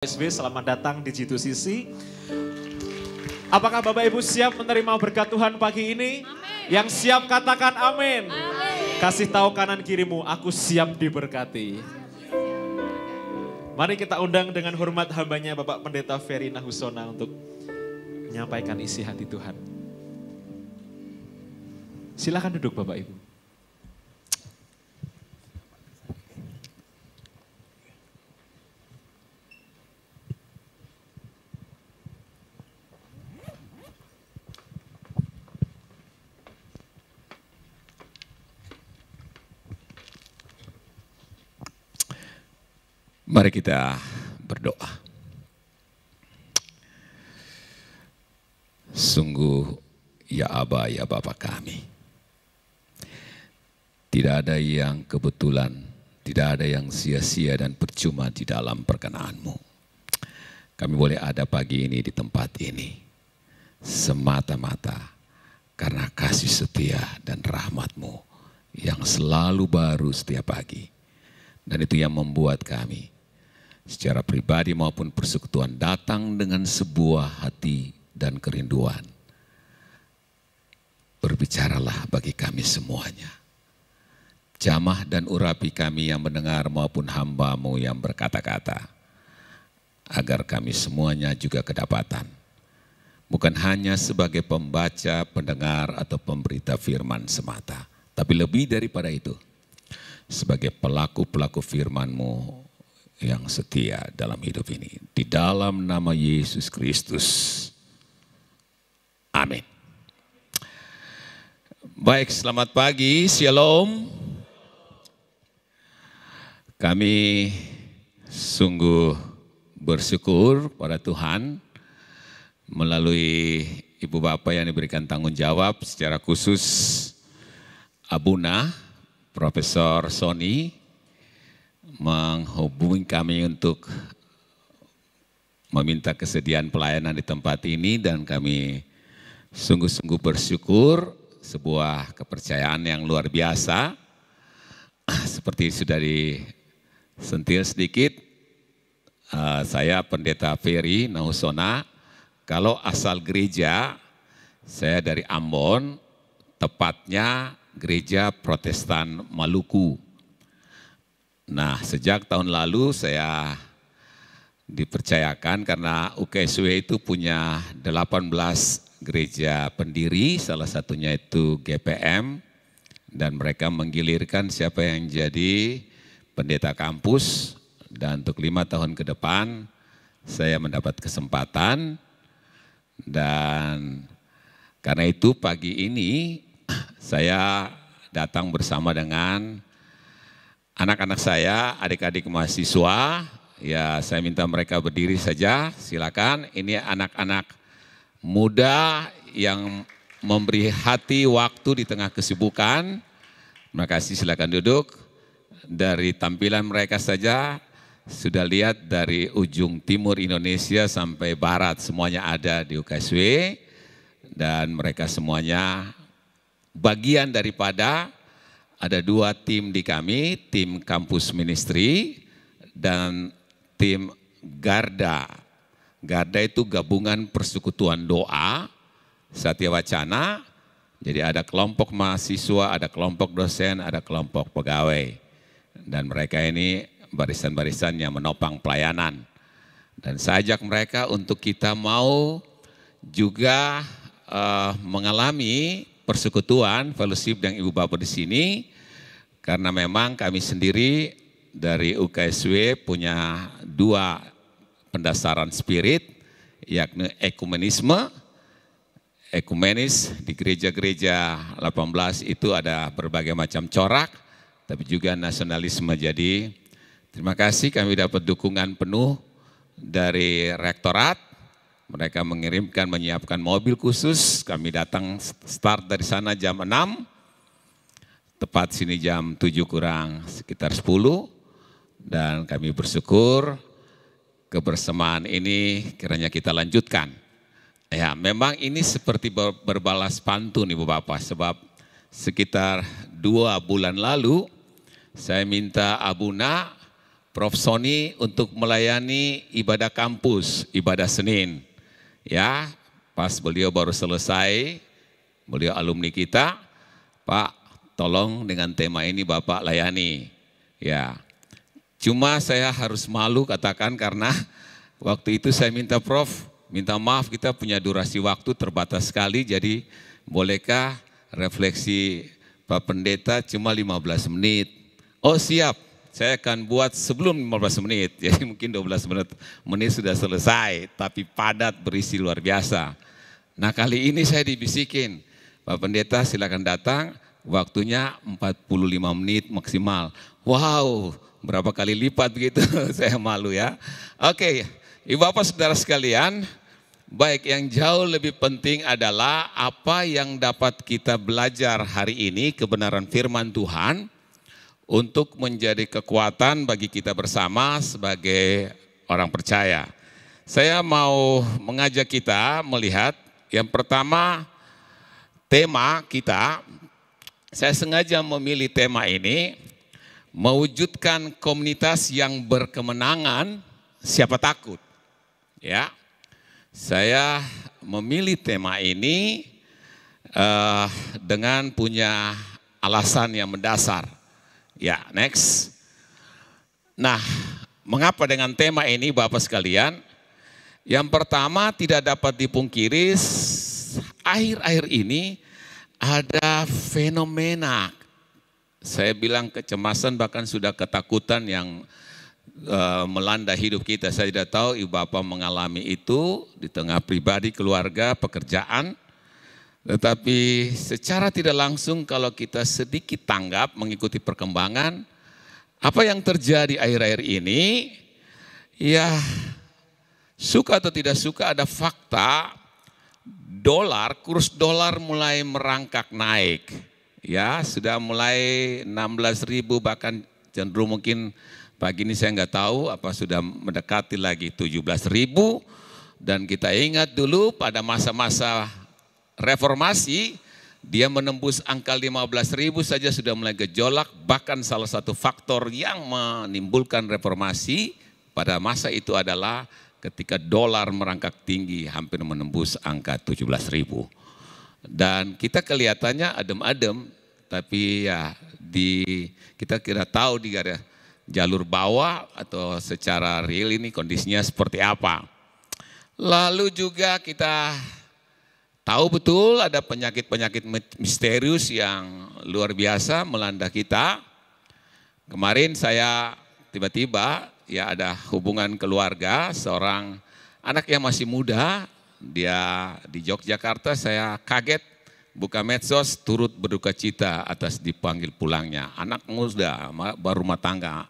SB, selamat datang di G2CC. Apakah Bapak Ibu siap menerima berkat Tuhan pagi ini? Amin. Yang siap katakan amin. Amin. Kasih tahu kanan kirimu, aku siap diberkati. Mari kita undang dengan hormat hambanya Bapak Pendeta Ferry Nahusona untuk menyampaikan isi hati Tuhan. Silakan duduk Bapak Ibu. Mari kita berdoa. Sungguh ya Aba, ya Bapa kami. Tidak ada yang kebetulan, tidak ada yang sia-sia dan percuma di dalam perkenan-Mu. Kami boleh ada pagi ini di tempat ini. Semata-mata karena kasih setia dan rahmat-Mu yang selalu baru setiap pagi. Dan itu yang membuat kami secara pribadi maupun persekutuan datang dengan sebuah hati dan kerinduan. Berbicaralah bagi kami semuanya. Jamah dan urapi kami yang mendengar maupun hamba-Mu yang berkata-kata. Agar kami semuanya juga kedapatan. Bukan hanya sebagai pembaca, pendengar atau pemberita firman semata. Tapi lebih daripada itu. Sebagai pelaku-pelaku firman-Mu yang setia dalam hidup ini. Di dalam nama Yesus Kristus. Amin. Baik, selamat pagi, shalom. Kami sungguh bersyukur pada Tuhan melalui Ibu Bapak yang diberikan tanggung jawab secara khusus Abuna, Profesor Sony, menghubungi kami untuk meminta kesediaan pelayanan di tempat ini dan kami sungguh-sungguh bersyukur, sebuah kepercayaan yang luar biasa. Seperti sudah disentil sedikit, saya Pendeta Ferry Nahusona, kalau asal gereja, saya dari Ambon, tepatnya Gereja Protestan Maluku. Nah, sejak tahun lalu saya dipercayakan karena UKSW itu punya 18 gereja pendiri, salah satunya itu GPM, dan mereka menggilirkan siapa yang jadi pendeta kampus, dan untuk 5 tahun ke depan saya mendapat kesempatan, dan karena itu pagi ini saya datang bersama dengan anak-anak saya, adik-adik mahasiswa, ya saya minta mereka berdiri saja, silakan. Ini anak-anak muda yang memberi hati waktu di tengah kesibukan. Terima kasih, silakan duduk. Dari tampilan mereka saja, sudah lihat dari ujung timur Indonesia sampai barat, semuanya ada di UKSW. Dan mereka semuanya bagian daripada ada 2 tim di kami, tim kampus ministry dan tim Garda. Garda itu gabungan persekutuan doa, Satya Wacana. Jadi ada kelompok mahasiswa, ada kelompok dosen, ada kelompok pegawai. Dan mereka ini barisan-barisan yang menopang pelayanan. Dan saya ajak mereka untuk kita mau juga mengalami persekutuan, fellowship yang Ibu Bapak di sini, karena memang kami sendiri dari UKSW punya 2 pendasaran spirit, yakni ekumenisme. Ekumenis di gereja-gereja 18 itu ada berbagai macam corak, tapi juga nasionalisme. Jadi terima kasih kami dapat dukungan penuh dari rektorat. Mereka menyiapkan mobil khusus, kami datang start dari sana jam 6, tepat sini jam 7 kurang sekitar 10, dan kami bersyukur kebersamaan ini kiranya kita lanjutkan. Ya, memang ini seperti berbalas pantun Ibu Bapak, sebab sekitar 2 bulan lalu saya minta Abuna Prof. Sony untuk melayani ibadah kampus, ibadah Senin. Ya, pas beliau baru selesai, beliau alumni kita, Pak, tolong dengan tema ini Bapak layani. Ya, cuma saya harus malu katakan karena waktu itu saya minta Prof, minta maaf kita punya durasi waktu terbatas sekali, jadi bolehkah refleksi Pak Pendeta cuma 15 menit. Oh siap, saya akan buat sebelum 15 menit, jadi mungkin 12 menit sudah selesai, tapi padat berisi luar biasa. Nah kali ini saya dibisikin, Pak Pendeta silakan datang, waktunya 45 menit maksimal. Wow, berapa kali lipat begitu, saya malu ya. Oke, Ibu Bapak Saudara sekalian, baik yang jauh lebih penting adalah apa yang dapat kita belajar hari ini, kebenaran firman Tuhan, untuk menjadi kekuatan bagi kita bersama sebagai orang percaya. Saya mau mengajak kita melihat yang pertama tema kita, saya sengaja memilih tema ini, mewujudkan komunitas yang berkemenangan, siapa takut. Ya, saya memilih tema ini dengan punya alasan yang mendasar. Ya, next. Nah, mengapa dengan tema ini Bapak sekalian? Yang pertama tidak dapat dipungkiri, akhir-akhir ini ada fenomena, saya bilang kecemasan bahkan sudah ketakutan yang melanda hidup kita. Saya tidak tahu Ibu Bapak mengalami itu di tengah pribadi, keluarga, pekerjaan. Tetapi secara tidak langsung kalau kita sedikit tanggap mengikuti perkembangan, apa yang terjadi akhir-akhir ini, ya suka atau tidak suka ada fakta dolar, kurs dolar mulai merangkak naik. Ya sudah mulai 16.000 bahkan cenderung mungkin pagi ini saya nggak tahu apa sudah mendekati lagi 17.000. Dan kita ingat dulu pada masa-masa reformasi, dia menembus angka 15.000 saja sudah mulai gejolak, bahkan salah satu faktor yang menimbulkan reformasi pada masa itu adalah ketika dolar merangkak tinggi hampir menembus angka 17.000. Dan kita kelihatannya adem-adem, tapi ya kita kira tahu di jalur bawah atau secara real ini kondisinya seperti apa. Lalu juga kita tahu betul ada penyakit-penyakit misterius yang luar biasa melanda kita. Kemarin saya tiba-tiba ya ada hubungan keluarga, seorang anak yang masih muda, dia di Yogyakarta, saya kaget buka medsos turut berduka cita atas dipanggil pulangnya. Anak muda, baru rumah tangga,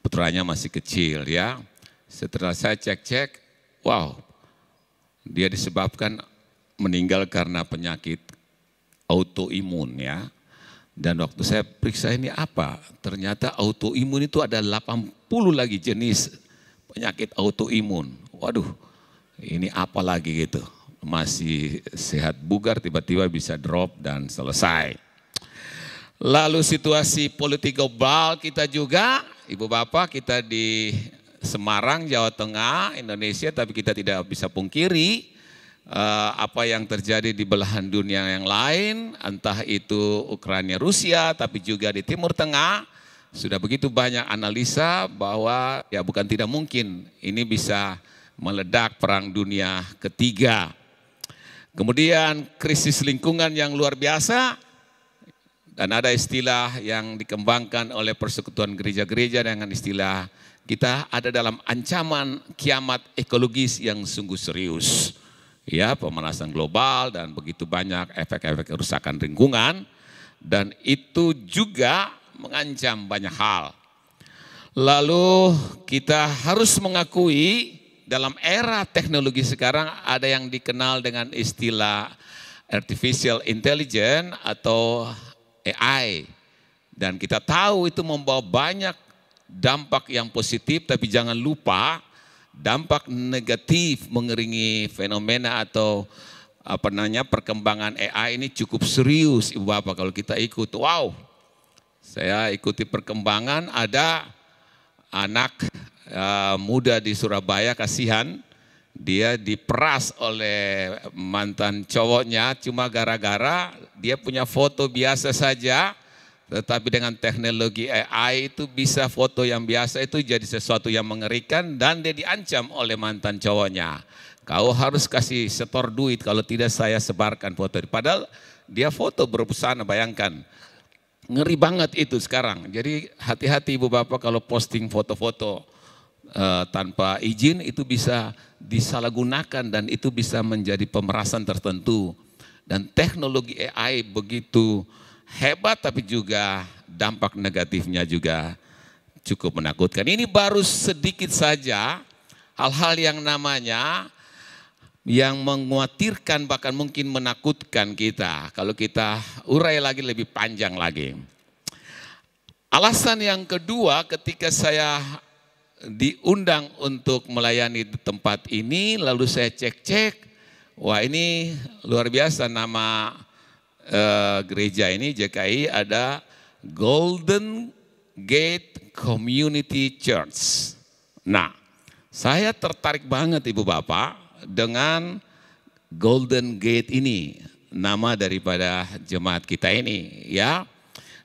putranya masih kecil ya. Setelah saya cek-cek, wow, dia disebabkan meninggal karena penyakit autoimun ya. Dan waktu saya periksa ini apa, ternyata autoimun itu ada 80 lagi jenis penyakit autoimun. Waduh, ini apa lagi gitu. Masih sehat bugar tiba-tiba bisa drop dan selesai. Lalu situasi politik global kita juga, Ibu Bapak, kita di Semarang, Jawa Tengah, Indonesia, tapi kita tidak bisa pungkiri apa yang terjadi di belahan dunia yang lain, entah itu Ukraina, Rusia, tapi juga di Timur Tengah, sudah begitu banyak analisa bahwa ya bukan tidak mungkin ini bisa meledak perang dunia ketiga. Kemudian krisis lingkungan yang luar biasa, dan ada istilah yang dikembangkan oleh persekutuan gereja-gereja dengan istilah kita ada dalam ancaman kiamat ekologis yang sungguh serius. Ya, pemanasan global dan begitu banyak efek-efek kerusakan lingkungan, dan itu juga mengancam banyak hal. Lalu kita harus mengakui dalam era teknologi sekarang ada yang dikenal dengan istilah artificial intelligence atau AI. Dan kita tahu itu membawa banyak dampak yang positif, tapi jangan lupa dampak negatif mengiringi fenomena atau perkembangan AI ini cukup serius Ibu Bapak kalau kita ikut. Wow, saya ikuti perkembangan, ada anak muda di Surabaya, kasihan. Dia diperas oleh mantan cowoknya cuma gara-gara dia punya foto biasa saja. Tetapi dengan teknologi AI itu bisa foto yang biasa itu jadi sesuatu yang mengerikan dan dia diancam oleh mantan cowoknya. Kau harus kasih setor duit kalau tidak saya sebarkan foto. Padahal dia foto berbusana, bayangkan. Ngeri banget itu sekarang. Jadi hati-hati ibu bapak kalau posting foto-foto tanpa izin itu bisa disalahgunakan dan itu bisa menjadi pemerasan tertentu. Dan teknologi AI begitu hebat tapi juga dampak negatifnya juga cukup menakutkan. Ini baru sedikit saja hal-hal yang namanya yang mengkhawatirkan bahkan mungkin menakutkan kita. Kalau kita urai lagi lebih panjang lagi. Alasan yang kedua ketika saya diundang untuk melayani di tempat ini, lalu saya cek-cek, wah ini luar biasa nama gereja ini JKI ada Golden Gate Community Church. Nah, saya tertarik banget ibu bapak dengan Golden Gate ini, nama daripada jemaat kita ini ya.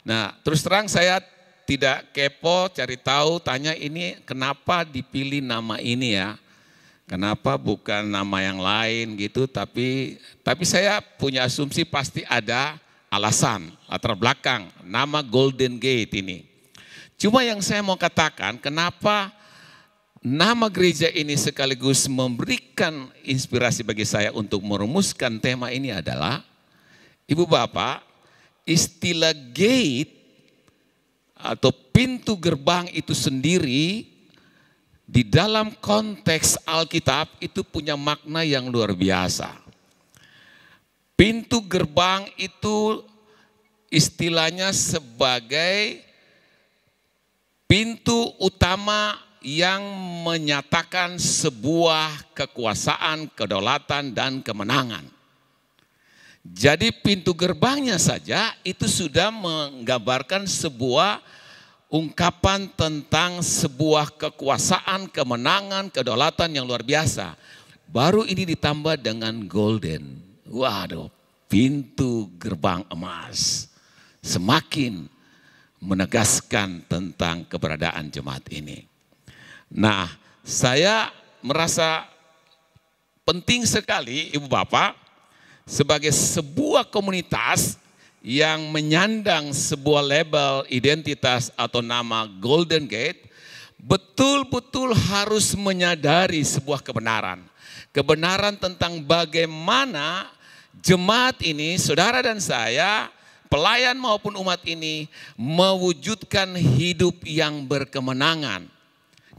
Nah, terus terang saya tidak kepo, cari tahu, tanya ini kenapa dipilih nama ini ya. Kenapa bukan nama yang lain gitu, tapi saya punya asumsi pasti ada alasan, latar belakang, nama Golden Gate ini. Cuma yang saya mau katakan, kenapa nama gereja ini sekaligus memberikan inspirasi bagi saya untuk merumuskan tema ini adalah, ibu bapak, istilah gate atau pintu gerbang itu sendiri di dalam konteks Alkitab itu punya makna yang luar biasa. Pintu gerbang itu istilahnya sebagai pintu utama yang menyatakan sebuah kekuasaan, kedaulatan dan kemenangan. Jadi pintu gerbangnya saja itu sudah menggambarkan sebuah ungkapan tentang sebuah kekuasaan, kemenangan, kedaulatan yang luar biasa. Baru ini ditambah dengan golden. Waduh, pintu gerbang emas. Semakin menegaskan tentang keberadaan jemaat ini. Nah, saya merasa penting sekali ibu bapak sebagai sebuah komunitas yang menyandang sebuah label identitas atau nama Golden Gate, betul-betul harus menyadari sebuah kebenaran. Kebenaran tentang bagaimana jemaat ini, saudara dan saya, pelayan maupun umat ini, mewujudkan hidup yang berkemenangan.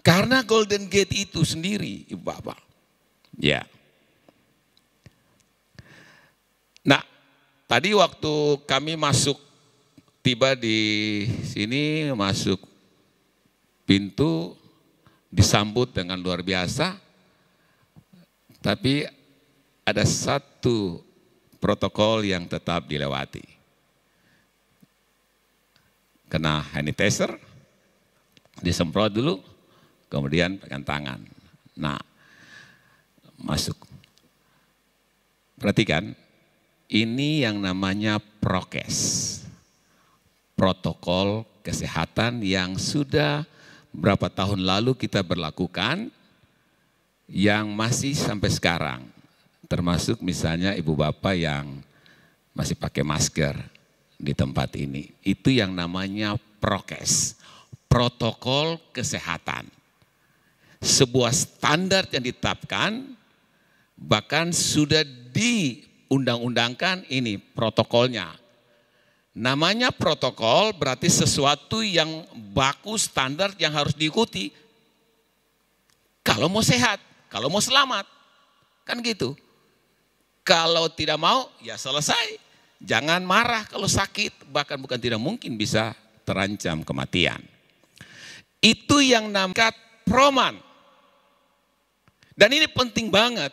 Karena Golden Gate itu sendiri, ibu bapak. Ya. Nah, tadi waktu kami tiba di sini, masuk pintu, disambut dengan luar biasa. Tapi ada satu protokol yang tetap dilewati. Kena sanitizer, disemprot dulu, kemudian pegang tangan. Nah, masuk. Perhatikan. Ini yang namanya prokes, protokol kesehatan yang sudah berapa tahun lalu kita berlakukan, yang masih sampai sekarang. Termasuk misalnya ibu bapak yang masih pakai masker di tempat ini. Itu yang namanya prokes, protokol kesehatan. Sebuah standar yang ditetapkan, bahkan sudah diundang-undangkan ini protokolnya. Namanya protokol berarti sesuatu yang baku, standar yang harus diikuti. Kalau mau sehat, kalau mau selamat, kan gitu. Kalau tidak mau, ya selesai. Jangan marah kalau sakit, bahkan bukan tidak mungkin bisa terancam kematian. Itu yang namanya proman. Dan ini penting banget.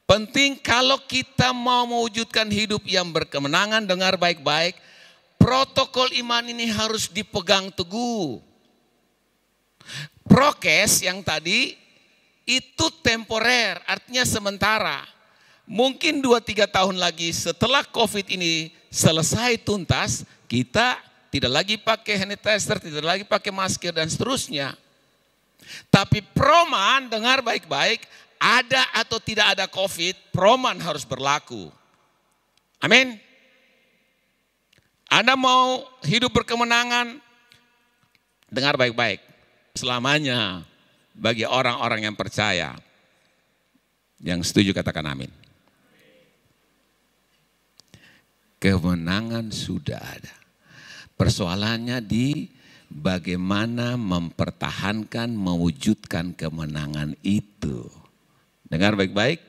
Penting kalau kita mau mewujudkan hidup yang berkemenangan, dengar baik-baik, protokol iman ini harus dipegang teguh. Prokes yang tadi itu temporer, artinya sementara. Mungkin 2-3 tahun lagi setelah COVID ini selesai tuntas, kita tidak lagi pakai sanitizer, tidak lagi pakai masker dan seterusnya. Tapi Proman, dengar baik-baik, ada atau tidak ada COVID, Proman harus berlaku. Amin. Anda mau hidup berkemenangan, dengar baik-baik, selamanya bagi orang-orang yang percaya. Yang setuju katakan amin. Kemenangan sudah ada. Persoalannya di bagaimana mempertahankan, mewujudkan kemenangan itu. Dengar baik-baik,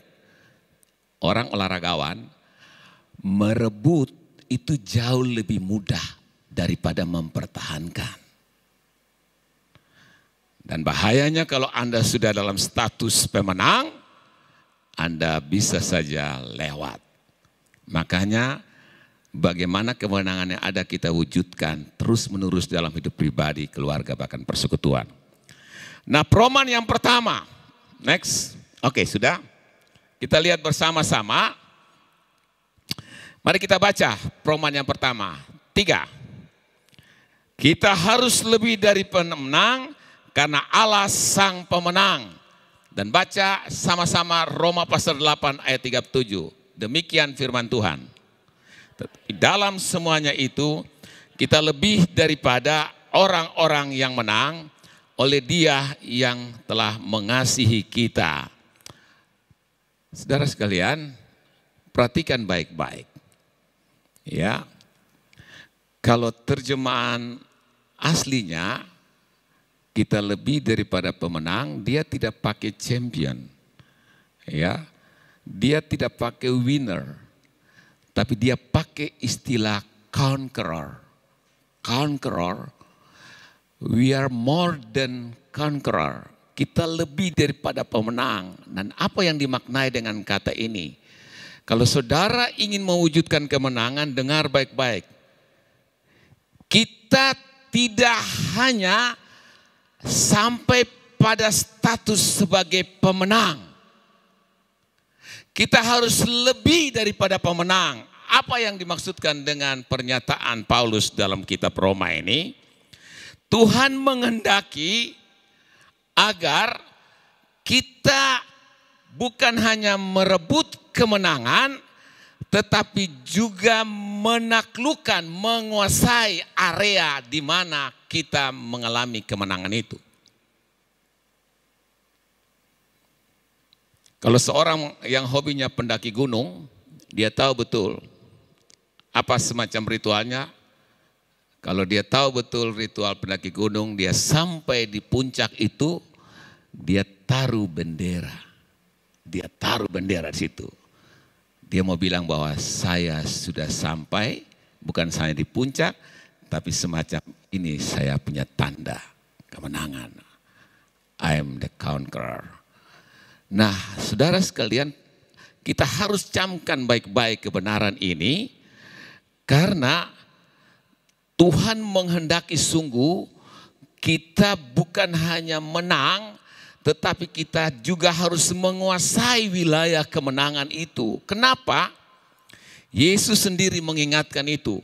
orang olahragawan merebut itu jauh lebih mudah daripada mempertahankan. Dan bahayanya kalau Anda sudah dalam status pemenang, Anda bisa saja lewat. Makanya bagaimana kemenangan yang ada kita wujudkan terus menerus dalam hidup pribadi, keluarga, bahkan persekutuan. Nah, Proman yang pertama, next. Oke, sudah. Kita lihat bersama-sama. Mari kita baca Proman yang pertama. 3. Kita harus lebih dari pemenang karena Allah sang pemenang. Dan baca sama-sama Roma pasal 8 ayat 37. Demikian firman Tuhan. Dalam semuanya itu kita lebih daripada orang-orang yang menang oleh Dia yang telah mengasihi kita. Saudara sekalian, perhatikan baik-baik. Ya. Kalau terjemahan aslinya kita lebih daripada pemenang, dia tidak pakai champion. Ya. Dia tidak pakai winner. Tapi dia pakai istilah conqueror. Conqueror, we are more than conqueror. Kita lebih daripada pemenang. Dan apa yang dimaknai dengan kata ini? Kalau saudara ingin mewujudkan kemenangan, dengar baik-baik. Kita tidak hanya sampai pada status sebagai pemenang. Kita harus lebih daripada pemenang. Apa yang dimaksudkan dengan pernyataan Paulus dalam kitab Roma ini? Tuhan menghendaki agar kita bukan hanya merebut kemenangan, tetapi juga menaklukkan, menguasai area di mana kita mengalami kemenangan itu. Kalau seorang yang hobinya pendaki gunung, dia tahu betul apa semacam ritualnya. Kalau dia tahu betul ritual pendaki gunung, dia sampai di puncak itu, dia taruh bendera. Dia taruh bendera di situ. Dia mau bilang bahwa saya sudah sampai, bukan saya di puncak, tapi semacam ini saya punya tanda kemenangan. I am the conqueror. Nah, saudara sekalian, kita harus camkan baik-baik kebenaran ini karena Tuhan menghendaki sungguh kita bukan hanya menang, tetapi kita juga harus menguasai wilayah kemenangan itu. Kenapa? Yesus sendiri mengingatkan itu.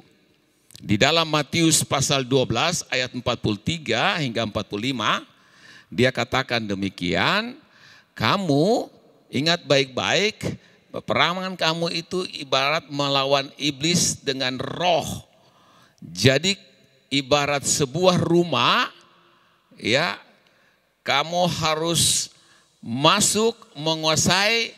Di dalam Matius pasal 12 ayat 43 hingga 45, dia katakan demikian. Kamu ingat baik-baik, peperangan kamu itu ibarat melawan iblis dengan roh. Jadi ibarat sebuah rumah, ya, kamu harus masuk, menguasai,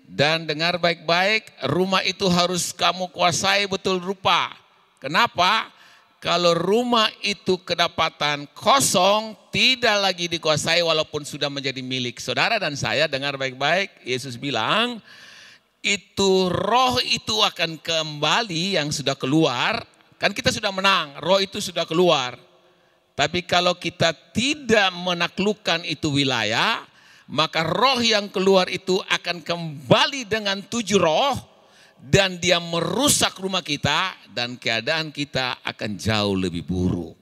dan dengar baik-baik, rumah itu harus kamu kuasai betul rupa. Kenapa? Kalau rumah itu kedapatan kosong, tidak lagi dikuasai walaupun sudah menjadi milik saudara dan saya, dengar baik-baik, Yesus bilang, itu roh itu akan kembali yang sudah keluar, kan kita sudah menang, roh itu sudah keluar. Tapi kalau kita tidak menaklukkan itu wilayah, maka roh yang keluar itu akan kembali dengan 7 roh, dan dia merusak rumah kita dan keadaan kita akan jauh lebih buruk.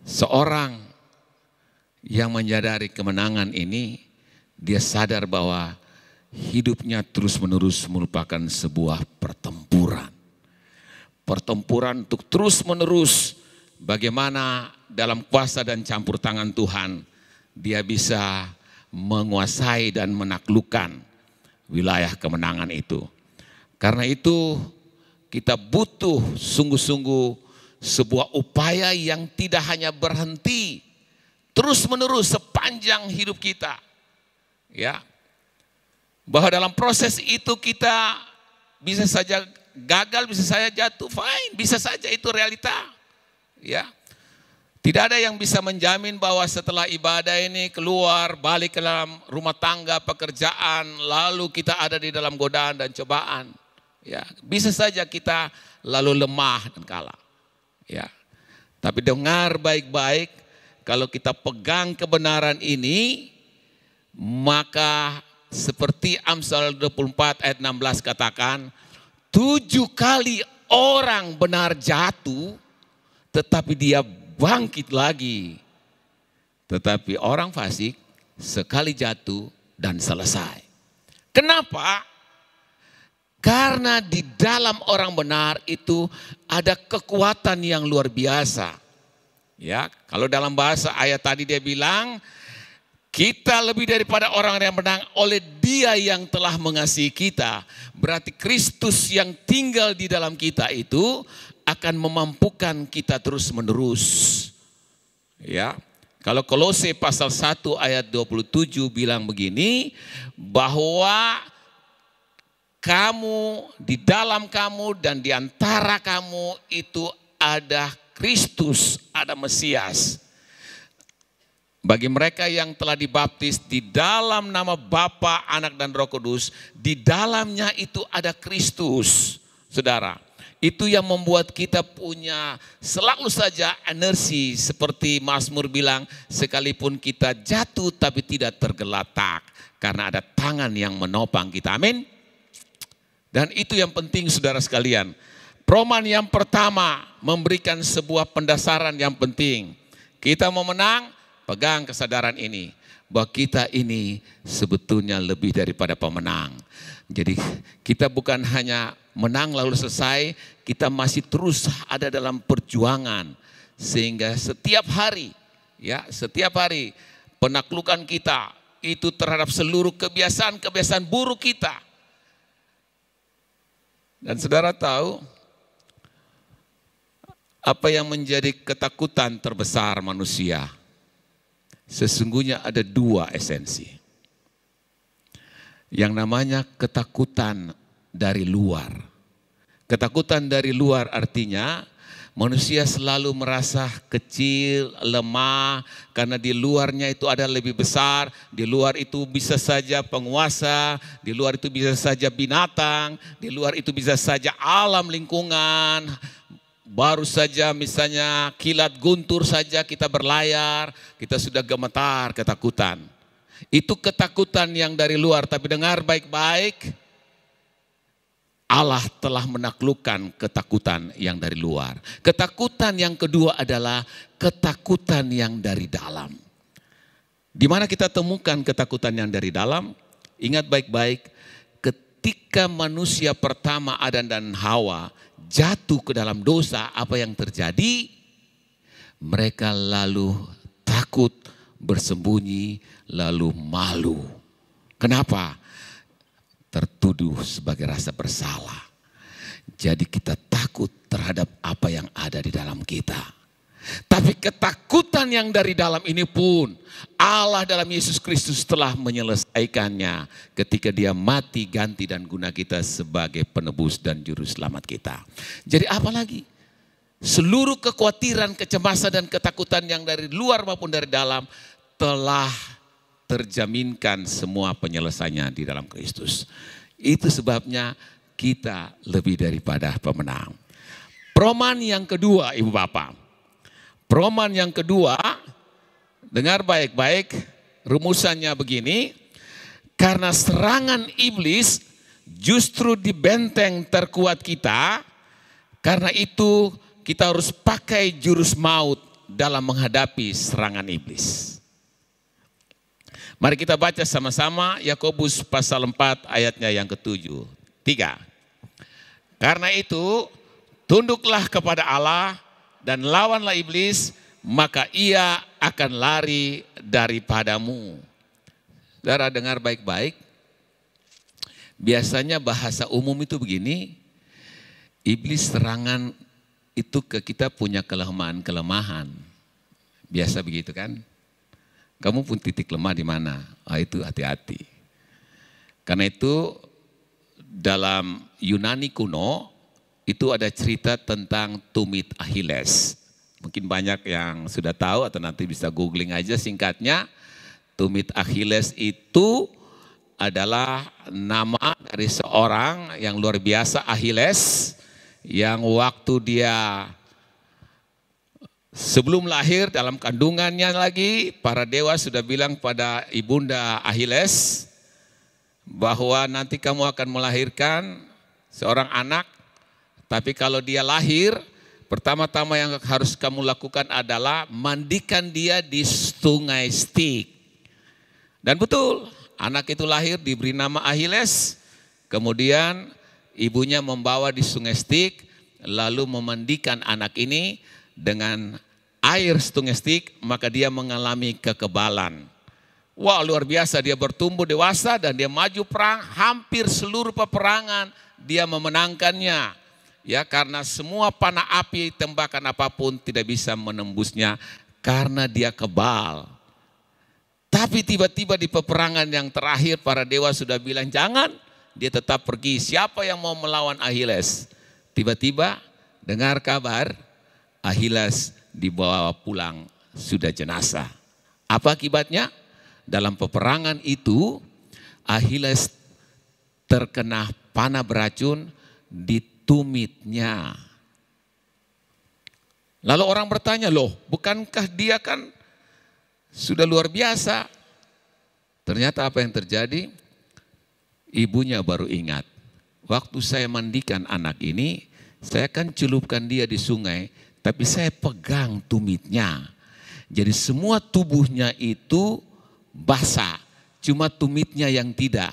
Seorang yang menyadari kemenangan ini, dia sadar bahwa hidupnya terus-menerus merupakan sebuah pertempuran. Pertempuran untuk terus-menerus bagaimana dalam kuasa dan campur tangan Tuhan dia bisa menguasai dan menaklukkan wilayah kemenangan itu. Karena itu kita butuh sungguh-sungguh sebuah upaya yang tidak hanya berhenti terus-menerus sepanjang hidup kita. Ya. Bahwa dalam proses itu kita bisa saja gagal, bisa saja jatuh, fine, bisa saja itu realita. Ya. Tidak ada yang bisa menjamin bahwa setelah ibadah ini keluar, balik ke dalam rumah tangga, pekerjaan, lalu kita ada di dalam godaan dan cobaan. Ya, bisa saja kita lalu lemah dan kalah. Ya. Tapi dengar baik-baik, kalau kita pegang kebenaran ini, maka seperti Amsal 24 ayat 16 katakan, 7 kali orang benar jatuh, tetapi dia bangkit lagi. Tetapi orang fasik sekali jatuh dan selesai. Kenapa? Karena di dalam orang benar itu ada kekuatan yang luar biasa. Ya, kalau dalam bahasa ayat tadi dia bilang, kita lebih daripada orang yang menang oleh Dia yang telah mengasihi kita. Berarti Kristus yang tinggal di dalam kita itu akan memampukan kita terus menerus. Ya. Kalau Kolose pasal 1 ayat 27 bilang begini, bahwa kamu, di dalam kamu dan di antara kamu itu ada Kristus, ada Mesias. Bagi mereka yang telah dibaptis di dalam nama Bapa, Anak dan Roh Kudus, di dalamnya itu ada Kristus. Saudara, itu yang membuat kita punya selalu saja energi seperti Mazmur bilang, sekalipun kita jatuh tapi tidak tergeletak karena ada tangan yang menopang kita. Amin. Dan itu yang penting saudara sekalian. Roman yang pertama memberikan sebuah pendasaran yang penting. Kita mau menang, pegang kesadaran ini, bahwa kita ini sebetulnya lebih daripada pemenang. Jadi kita bukan hanya menang lalu selesai, kita masih terus ada dalam perjuangan. Sehingga setiap hari, ya setiap hari penaklukan kita itu terhadap seluruh kebiasaan-kebiasaan buruk kita. Dan saudara tahu, apa yang menjadi ketakutan terbesar manusia? Sesungguhnya ada 2 esensi. Yang namanya ketakutan dari luar. Ketakutan dari luar artinya manusia selalu merasa kecil, lemah, karena di luarnya itu ada lebih besar, di luar itu bisa saja penguasa, di luar itu bisa saja binatang, di luar itu bisa saja alam lingkungan. Baru saja misalnya kilat guntur saja kita berlayar, kita sudah gemetar ketakutan. Itu ketakutan yang dari luar, tapi dengar baik-baik, Allah telah menaklukkan ketakutan yang dari luar. Ketakutan yang kedua adalah ketakutan yang dari dalam. Di mana kita temukan ketakutan yang dari dalam? Ingat baik-baik, ketika manusia pertama Adam dan Hawa jatuh ke dalam dosa, apa yang terjadi? Mereka lalu takut, bersembunyi, lalu malu. Kenapa? Tertuduh sebagai rasa bersalah. Jadi kita takut terhadap apa yang ada di dalam kita. Tapi ketakutan yang dari dalam ini pun Allah dalam Yesus Kristus telah menyelesaikannya ketika Dia mati ganti dan guna kita sebagai penebus dan juru selamat kita. Jadi apa lagi? Seluruh kekhawatiran, kecemasan dan ketakutan yang dari luar maupun dari dalam telah terjaminkan semua penyelesaiannya di dalam Kristus. Itu sebabnya kita lebih daripada pemenang. Perumpamaan yang kedua, Ibu Bapak. Perumpamaan yang kedua, dengar baik-baik, rumusannya begini. Karena serangan iblis justru di benteng terkuat kita, karena itu kita harus pakai jurus maut dalam menghadapi serangan iblis. Mari kita baca sama-sama Yakobus pasal 4 ayatnya yang ke-7. 3. Karena itu tunduklah kepada Allah dan lawanlah iblis, maka ia akan lari daripadamu. Saudara dengar baik-baik. Biasanya bahasa umum itu begini, iblis serangan itu ke kita punya kelemahan-kelemahan. Biasa begitu kan? Kamu pun titik lemah di mana? Itu hati-hati. Karena itu dalam Yunani kuno itu ada cerita tentang tumit Achilles. Mungkin banyak yang sudah tahu atau nanti bisa googling aja singkatnya. Tumit Achilles itu adalah nama dari seorang yang luar biasa, Achilles, yang waktu dia sebelum lahir dalam kandungannya lagi, para dewa sudah bilang pada ibunda Achilles bahwa nanti kamu akan melahirkan seorang anak, tapi kalau dia lahir, pertama-tama yang harus kamu lakukan adalah mandikan dia di sungai Styx. Dan betul, anak itu lahir diberi nama Achilles, kemudian ibunya membawa di sungai Styx, lalu memandikan anak ini dengan air sungai Styx, maka dia mengalami kekebalan. Wah, luar biasa, dia bertumbuh dewasa dan dia maju perang, hampir seluruh peperangan dia memenangkannya. Ya, karena semua panah api, tembakan apapun tidak bisa menembusnya karena dia kebal. Tapi tiba-tiba di peperangan yang terakhir para dewa sudah bilang jangan, dia tetap pergi. Siapa yang mau melawan Achilles? Tiba-tiba dengar kabar Achilles dibawa pulang sudah jenazah. Apa akibatnya? Dalam peperangan itu Achilles terkena panah beracun di tumitnya. Lalu orang bertanya, loh bukankah dia kan sudah luar biasa? Ternyata apa yang terjadi? Ibunya baru ingat, waktu saya mandikan anak ini, saya kan celupkan dia di sungai, tapi saya pegang tumitnya. Jadi semua tubuhnya itu basah, cuma tumitnya yang tidak.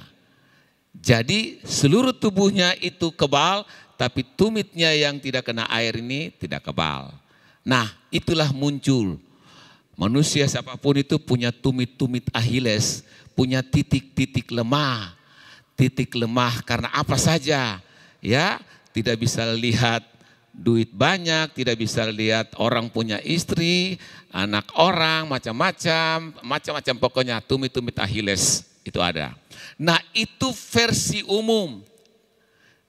Jadi seluruh tubuhnya itu kebal, tapi tumitnya yang tidak kena air ini tidak kebal. Nah, itulah muncul. Manusia siapapun itu punya tumit-tumit Achilles, punya titik-titik lemah. Titik lemah karena apa saja, ya, tidak bisa lihat duit banyak, tidak bisa lihat orang punya istri, anak orang, macam-macam pokoknya tumit-tumit Achilles itu ada. Nah itu versi umum,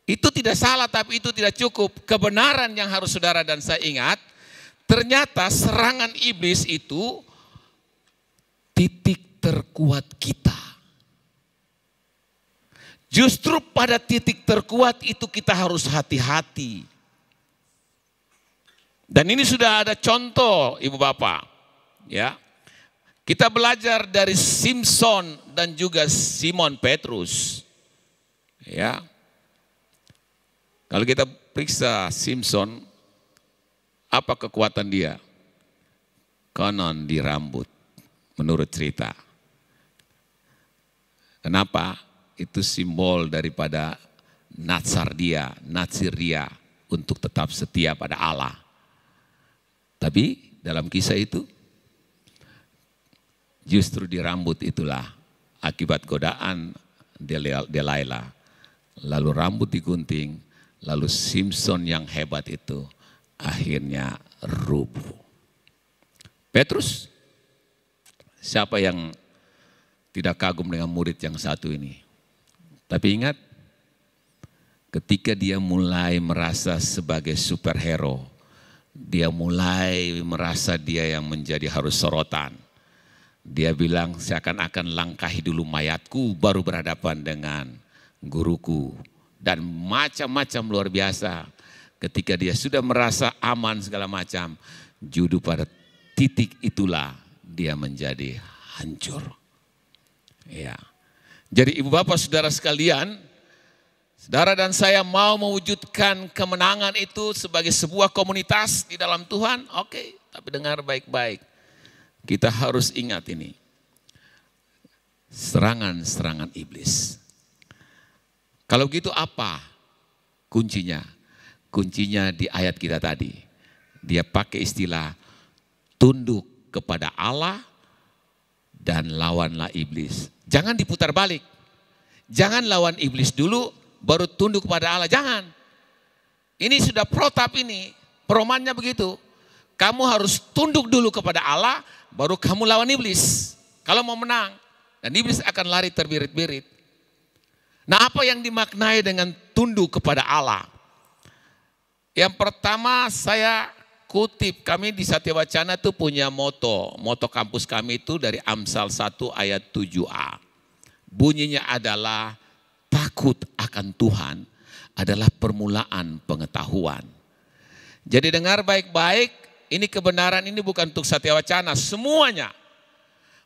itu tidak salah tapi itu tidak cukup. Kebenaran yang harus saudara dan saya ingat, ternyata serangan iblis itu titik terkuat kita. Justru pada titik terkuat itu kita harus hati-hati. Dan ini sudah ada contoh Ibu Bapak. Ya. Kita belajar dari Simpson dan juga Simon Petrus. Ya. Kalau kita periksa Simpson, apa kekuatan dia? Konon di rambut, menurut cerita. Kenapa? Itu simbol daripada natsir dia untuk tetap setia pada Allah. Tapi dalam kisah itu justru di rambut itulah akibat godaan Delilah. Lalu rambut digunting, lalu Simpson yang hebat itu akhirnya rubuh. Petrus, siapa yang tidak kagum dengan murid yang satu ini? Tapi ingat, ketika dia mulai merasa sebagai superhero, dia mulai merasa dia yang menjadi harus sorotan. Dia bilang, saya akan langkahi dulu mayatku, baru berhadapan dengan guruku. Dan macam-macam luar biasa. Ketika dia sudah merasa aman segala macam, judu pada titik itulah dia menjadi hancur. Ya. Jadi ibu bapak saudara sekalian, saudara dan saya mau mewujudkan kemenangan itu sebagai sebuah komunitas di dalam Tuhan, oke. Tapi dengar baik-baik. Kita harus ingat ini. Serangan-serangan iblis. Kalau gitu apa kuncinya? Kuncinya di ayat kita tadi. Dia pakai istilah tunduk kepada Allah dan lawanlah iblis. Jangan diputar balik. Jangan lawan iblis dulu baru tunduk kepada Allah. Jangan. Ini sudah protap ini. Peromannya begitu. Kamu harus tunduk dulu kepada Allah baru kamu lawan iblis. Kalau mau menang. Dan iblis akan lari terbirit-birit. Nah, apa yang dimaknai dengan tunduk kepada Allah? Yang pertama saya kutip, kami di Satya Wacana itu punya moto. Moto kampus kami itu dari Amsal 1 ayat 7a. Bunyinya adalah takut akan Tuhan adalah permulaan pengetahuan. Jadi dengar baik-baik, ini kebenaran ini bukan untuk Satya Wacana, semuanya.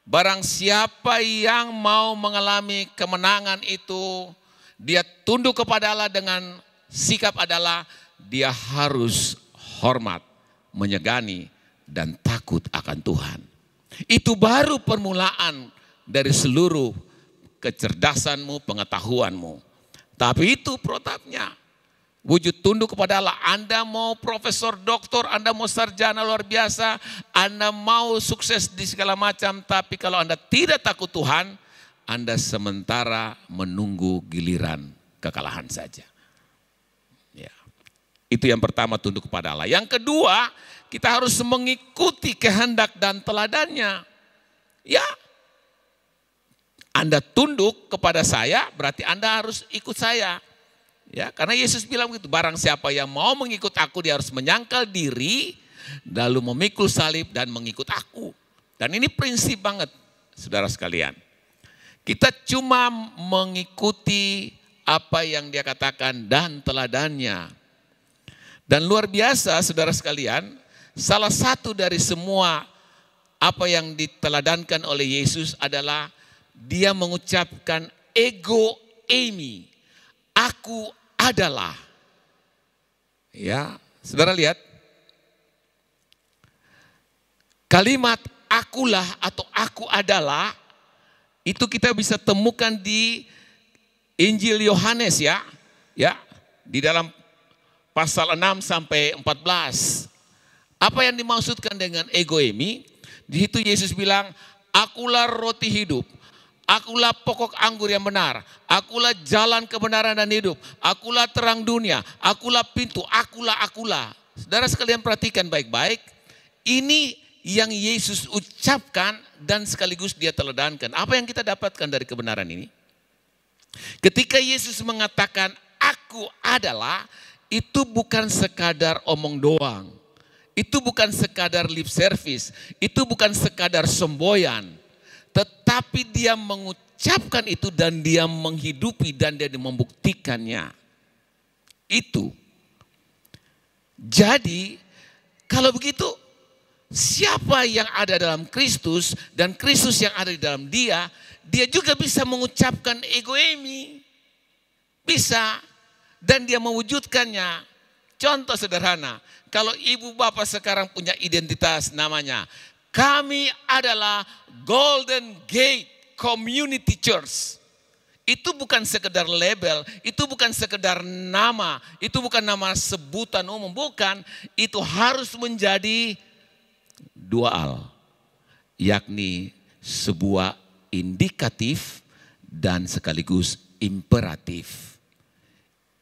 Barang siapa yang mau mengalami kemenangan itu, dia tunduk kepada Allah dengan sikap adalah dia harus hormat, menyegani, dan takut akan Tuhan. Itu baru permulaan dari seluruh kecerdasanmu, pengetahuanmu. Tapi itu protapnya. Wujud tunduk kepada Allah. Anda mau profesor, doktor, Anda mau sarjana luar biasa, Anda mau sukses di segala macam, tapi kalau Anda tidak takut Tuhan, Anda sementara menunggu giliran kekalahan saja. Ya. Itu yang pertama, tunduk kepada Allah. Yang kedua, kita harus mengikuti kehendak dan teladannya. Ya, Anda tunduk kepada saya, berarti Anda harus ikut saya. Ya, karena Yesus bilang begitu, barang siapa yang mau mengikut aku, dia harus menyangkal diri, lalu memikul salib dan mengikut aku. Dan ini prinsip banget, saudara sekalian. Kita cuma mengikuti apa yang dia katakan dan teladannya. Dan luar biasa saudara sekalian, salah satu dari semua apa yang diteladankan oleh Yesus adalah dia mengucapkan ego eimi. Aku adalah. Ya, saudara lihat. Kalimat akulah atau aku adalah itu kita bisa temukan di Injil Yohanes ya. Ya, di dalam pasal 6 sampai 14. Apa yang dimaksudkan dengan ego eimi? Di situ Yesus bilang, akulah roti hidup. Akulah pokok anggur yang benar. Akulah jalan kebenaran dan hidup. Akulah terang dunia. Akulah pintu. Akulah. Saudara sekalian perhatikan baik-baik. Ini yang Yesus ucapkan dan sekaligus dia teladankan. Apa yang kita dapatkan dari kebenaran ini? Ketika Yesus mengatakan aku adalah, itu bukan sekadar omong doang. Itu bukan sekadar lip service. Itu bukan sekadar semboyan. Tetapi dia mengucapkan itu dan dia menghidupi dan dia membuktikannya. Itu. Jadi kalau begitu siapa yang ada dalam Kristus dan Kristus yang ada di dalam dia, dia juga bisa mengucapkan ego eimi. Bisa. Dan dia mewujudkannya. Contoh sederhana, kalau ibu bapak sekarang punya identitas namanya, kami adalah Golden Gate Community Church. Itu bukan sekedar label, itu bukan sekedar nama, itu bukan nama sebutan umum, bukan. Itu harus menjadi dual, yakni sebuah indikatif dan sekaligus imperatif.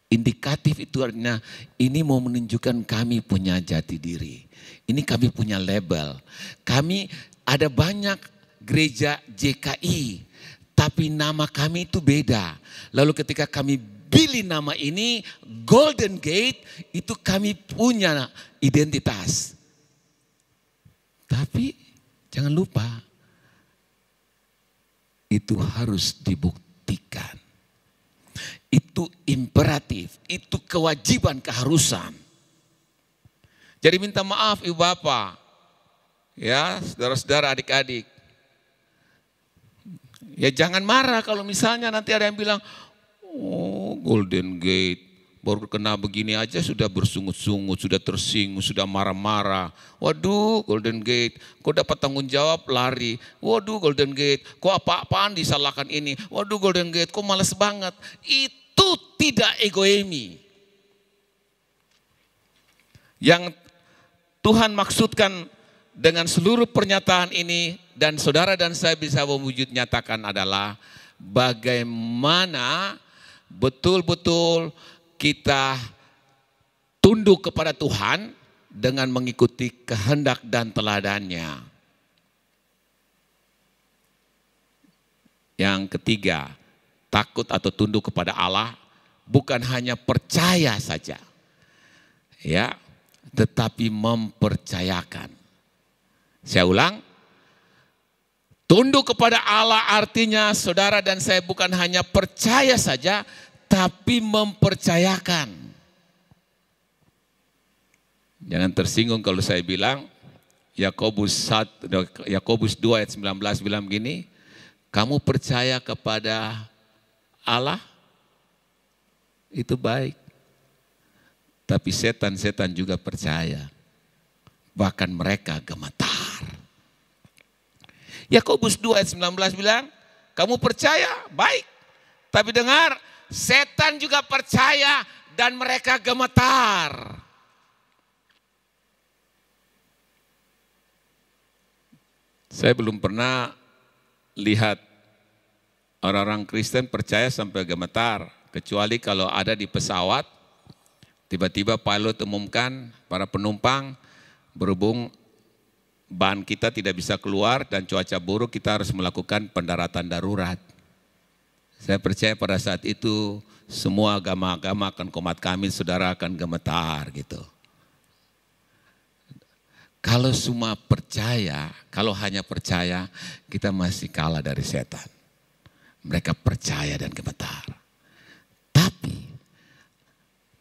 Indikatif itu artinya ini mau menunjukkan kami punya jati diri. Ini kami punya label. Kami ada banyak gereja JKI, tapi nama kami itu beda. Lalu ketika kami pilih nama ini Golden Gate, itu kami punya identitas. Tapi jangan lupa, itu harus dibuktikan. Itu imperatif, itu kewajiban, keharusan. Jadi minta maaf ibu bapak, ya saudara-saudara, adik-adik. Ya jangan marah kalau misalnya nanti ada yang bilang, oh Golden Gate baru kena begini aja sudah bersungut-sungut, sudah tersinggung, sudah marah-marah. Waduh Golden Gate, kok dapat tanggung jawab lari. Waduh Golden Gate, kok apa-apaan disalahkan ini. Waduh Golden Gate, kok males banget. Itu tidak egoimi. Yang Tuhan maksudkan dengan seluruh pernyataan ini dan saudara dan saya bisa mewujud nyatakan adalah bagaimana betul-betul kita tunduk kepada Tuhan dengan mengikuti kehendak dan teladannya. Yang ketiga, takut atau tunduk kepada Allah bukan hanya percaya saja, ya, tetapi mempercayakan. Saya ulang, tunduk kepada Allah artinya saudara dan saya bukan hanya percaya saja, tapi mempercayakan. Jangan tersinggung kalau saya bilang, Yakobus 2 ayat 19 bilang begini, kamu percaya kepada Allah, itu baik. Tapi setan-setan juga percaya. Bahkan mereka gemetar. Yakobus 2 ayat 19 bilang, kamu percaya, baik. Tapi dengar, setan juga percaya dan mereka gemetar. Saya belum pernah lihat orang-orang Kristen percaya sampai gemetar. Kecuali kalau ada di pesawat, tiba-tiba pilot umumkan para penumpang berhubung ban kita tidak bisa keluar dan cuaca buruk, kita harus melakukan pendaratan darurat. Saya percaya pada saat itu semua agama-agama akan komat kamit, saudara akan gemetar gitu. Kalau semua percaya, kalau hanya percaya, kita masih kalah dari setan. Mereka percaya dan gemetar. Tapi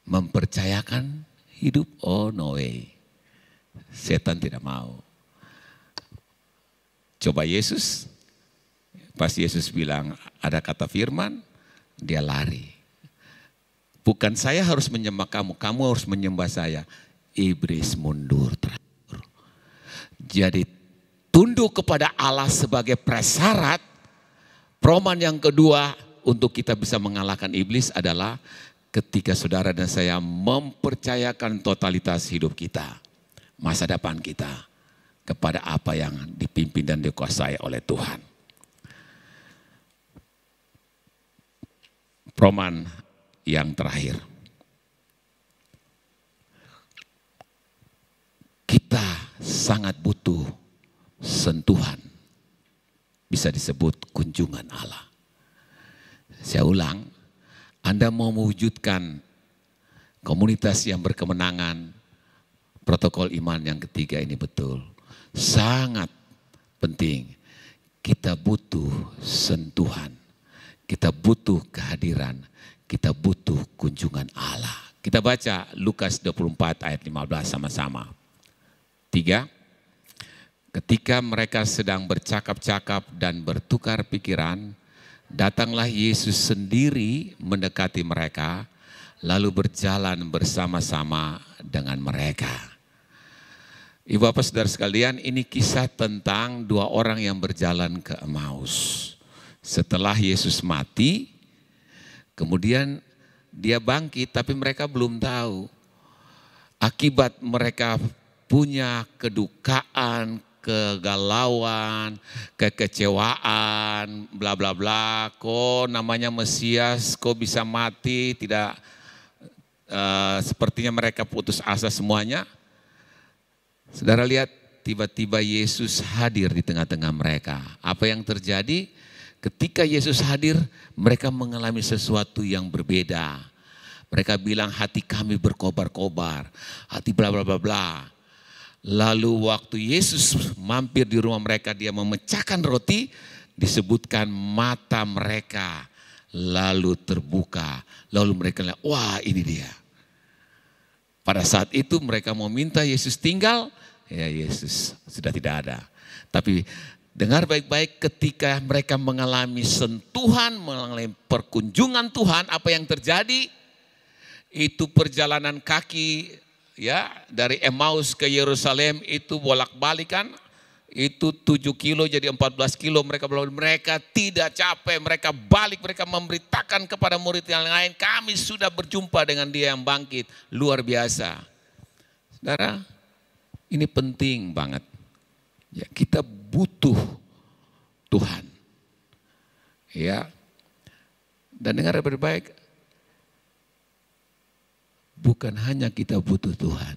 mempercayakan hidup, oh no way. Setan tidak mau. Coba Yesus, pas Yesus bilang ada kata firman, dia lari. Bukan saya harus menyembah kamu, kamu harus menyembah saya. Iblis mundur terakhir. Jadi tunduk kepada Allah sebagai prasyarat. Perumpamaan yang kedua untuk kita bisa mengalahkan iblis adalah ketika saudara dan saya mempercayakan totalitas hidup kita, masa depan kita kepada apa yang dipimpin dan dikuasai oleh Tuhan. Perumpamaan yang terakhir. Kita sangat butuh sentuhan, bisa disebut kunjungan Allah. Saya ulang, Anda mau mewujudkan komunitas yang berkemenangan, protokol iman yang ketiga ini betul. Sangat penting, kita butuh sentuhan, kita butuh kehadiran, kita butuh kunjungan Allah. Kita baca Lukas 24 ayat 15 sama-sama. 3. Ketika mereka sedang bercakap-cakap dan bertukar pikiran, datanglah Yesus sendiri mendekati mereka, lalu berjalan bersama-sama dengan mereka. Ibu bapak saudara sekalian, ini kisah tentang dua orang yang berjalan ke Emmaus. Setelah Yesus mati, kemudian dia bangkit, tapi mereka belum tahu. Akibat mereka punya kedukaan, kegalauan, kekecewaan, bla bla bla. Kok namanya Mesias, kok bisa mati? Tidak, sepertinya mereka putus asa semuanya. Saudara lihat, tiba-tiba Yesus hadir di tengah-tengah mereka. Apa yang terjadi? Ketika Yesus hadir, mereka mengalami sesuatu yang berbeda. Mereka bilang hati kami berkobar-kobar, hati bla bla bla bla. Lalu waktu Yesus mampir di rumah mereka, dia memecahkan roti, disebutkan mata mereka lalu terbuka. Lalu mereka lihat, wah ini dia. Pada saat itu mereka mau minta Yesus tinggal, ya Yesus sudah tidak ada. Tapi dengar baik-baik, ketika mereka mengalami sentuhan, mengalami perkunjungan Tuhan, apa yang terjadi? itu perjalanan kaki ya dari Emmaus ke Yerusalem itu bolak-balik kan. Itu 7 kilo jadi 14 kilo mereka tidak capek, mereka balik, mereka memberitakan kepada murid yang lain, kami sudah berjumpa dengan dia yang bangkit, luar biasa. Saudara, ini penting banget. Ya, kita butuh Tuhan. Ya. Dan dengar baik-baik, bukan hanya kita butuh Tuhan,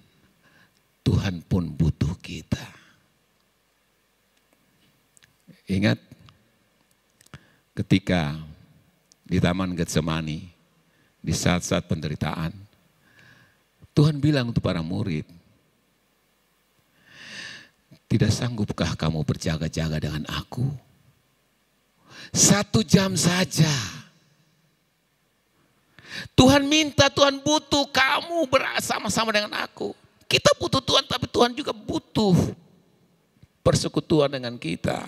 Tuhan pun butuh kita. Ingat ketika di Taman Getsemani, di saat-saat penderitaan, Tuhan bilang untuk para murid, tidak sanggupkah kamu berjaga-jaga dengan aku? 1 jam saja. Tuhan minta, Tuhan butuh kamu bersama-sama dengan aku. Kita butuh Tuhan, tapi Tuhan juga butuh persekutuan dengan kita.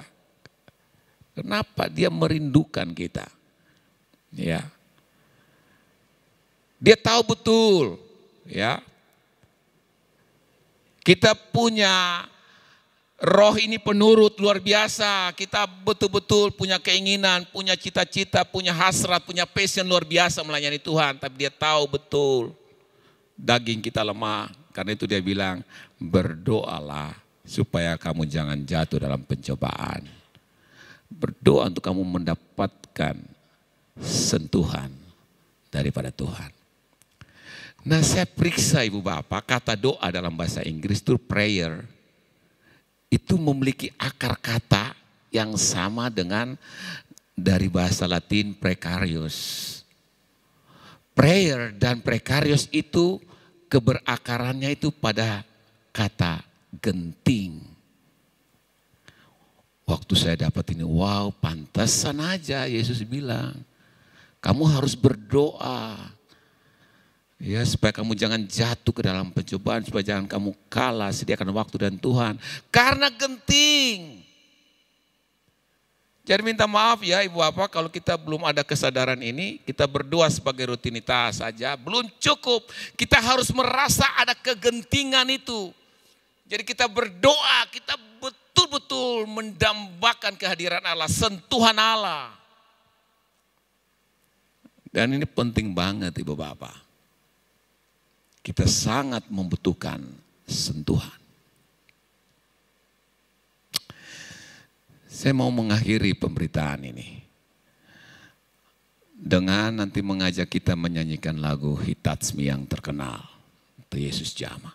Kenapa? Dia merindukan kita. Ya. Dia tahu betul, ya. Kita punya roh ini penurut luar biasa. Kita betul-betul punya keinginan, punya cita-cita, punya hasrat, punya passion luar biasa melayani Tuhan. Tapi dia tahu betul daging kita lemah. Karena itu dia bilang, berdoalah supaya kamu jangan jatuh dalam pencobaan. Berdoa untuk kamu mendapatkan sentuhan daripada Tuhan. Nah, saya periksa Ibu Bapak, kata doa dalam bahasa Inggris itu prayer. Itu memiliki akar kata yang sama dengan dari bahasa Latin precarious. Prayer dan precarious itu keberakarannya itu pada kata genting. Waktu saya dapat ini, wow, pantasan aja Yesus bilang, kamu harus berdoa. Ya, supaya kamu jangan jatuh ke dalam pencobaan, supaya jangan kamu kalah, sediakan waktu dan Tuhan. Karena genting. Jadi minta maaf ya Ibu Bapak, kalau kita belum ada kesadaran ini, kita berdoa sebagai rutinitas saja, belum cukup. Kita harus merasa ada kegentingan itu. Jadi kita berdoa, kita betul-betul mendambakan kehadiran Allah, sentuhan Allah. Dan ini penting banget Ibu Bapak. Kita sangat membutuhkan sentuhan. Saya mau mengakhiri pemberitaan ini dengan nanti mengajak kita menyanyikan lagu He Touched Me yang terkenal, itu Yesus Jamah.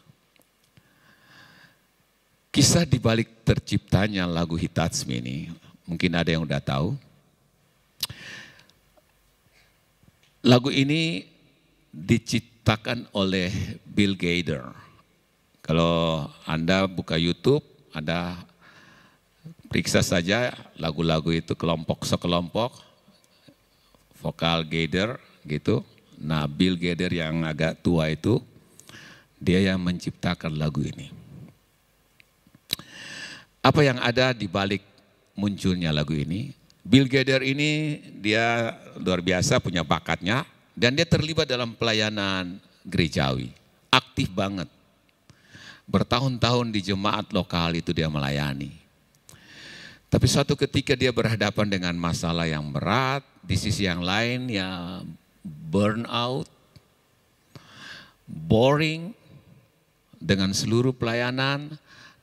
Kisah di balik terciptanya lagu He Touched Me ini, mungkin ada yang udah tahu. Lagu ini diciptakan oleh Bill Gaither. Kalau Anda buka YouTube, Anda periksa saja lagu-lagu itu sekelompok, vokal Gaither gitu. Nah, Bill Gaither yang agak tua itu, dia yang menciptakan lagu ini. Apa yang ada di balik munculnya lagu ini? Bill Gaither ini dia luar biasa punya bakatnya dan dia terlibat dalam pelayanan gerejawi. Aktif banget. Bertahun-tahun di jemaat lokal itu dia melayani. Tapi suatu ketika dia berhadapan dengan masalah yang berat, di sisi yang lain ya burnout, boring dengan seluruh pelayanan.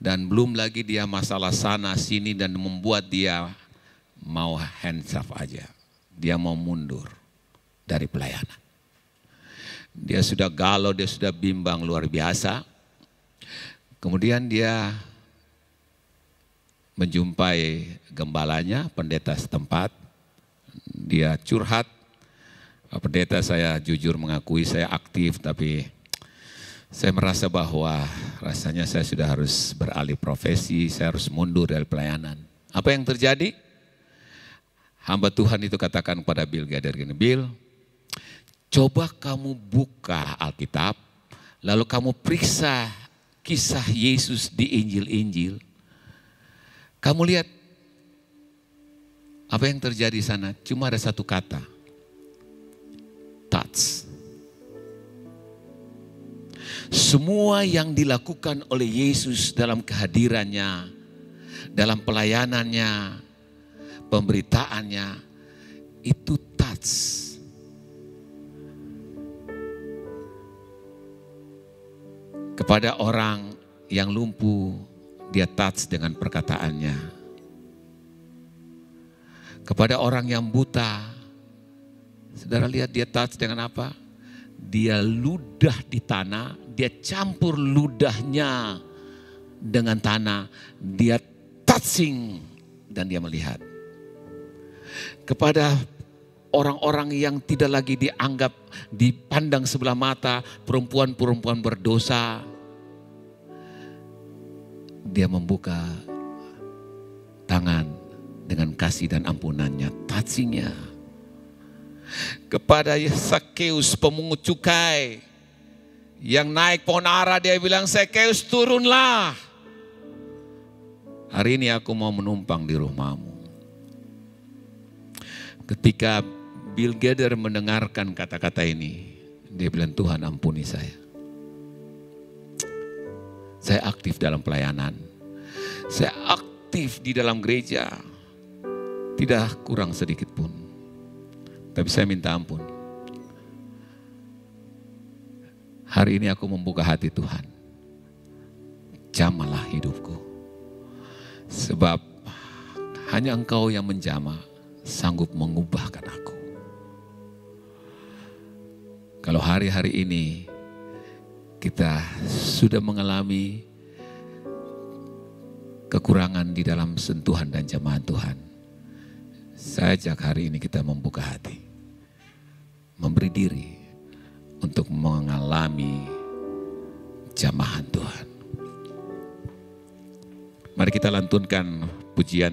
Dan belum lagi dia masalah sana sini dan membuat dia mau hands off aja. Dia mau mundur dari pelayanan. Dia sudah galau, dia sudah bimbang luar biasa. Kemudian dia menjumpai gembalanya, pendeta setempat. Dia curhat, pendeta saya jujur mengakui saya aktif tapi saya merasa bahwa rasanya saya sudah harus beralih profesi, saya harus mundur dari pelayanan. Apa yang terjadi? Hamba Tuhan itu katakan kepada Bill Gaither gini, Bill, coba kamu buka Alkitab, lalu kamu periksa kisah Yesus di Injil-Injil. Kamu lihat apa yang terjadi di sana, cuma ada satu kata, touch. semua yang dilakukan oleh Yesus dalam kehadirannya, dalam pelayanannya, pemberitaannya, itu touch. Kepada orang yang lumpuh, dia touch dengan perkataannya. Kepada orang yang buta, saudara lihat dia touch dengan apa? Dia ludah di tanah, dia campur ludahnya dengan tanah, dia touching dan dia melihat. Kepada orang-orang yang tidak lagi dianggap, dipandang sebelah mata, perempuan-perempuan berdosa, dia membuka tangan dengan kasih dan ampunannya, touchingnya. Kepada Sakeus pemungut cukai yang naik pohon ara, dia bilang, Sakeus turunlah. Hari ini aku mau menumpang di rumahmu. Ketika Bill Gader mendengarkan kata-kata ini, dia bilang, Tuhan ampuni saya. Saya aktif dalam pelayanan. Saya aktif di dalam gereja. Tidak kurang sedikit pun. Tapi saya minta ampun. Hari ini aku membuka hati Tuhan. Jamahlah hidupku. Sebab hanya Engkau yang menjamah, sanggup mengubahkan aku. Kalau hari-hari ini kita sudah mengalami kekurangan di dalam sentuhan dan jamahan Tuhan, saya ajak hari ini kita membuka hati, memberi diri untuk mengalami jamahan Tuhan. Mari kita lantunkan pujian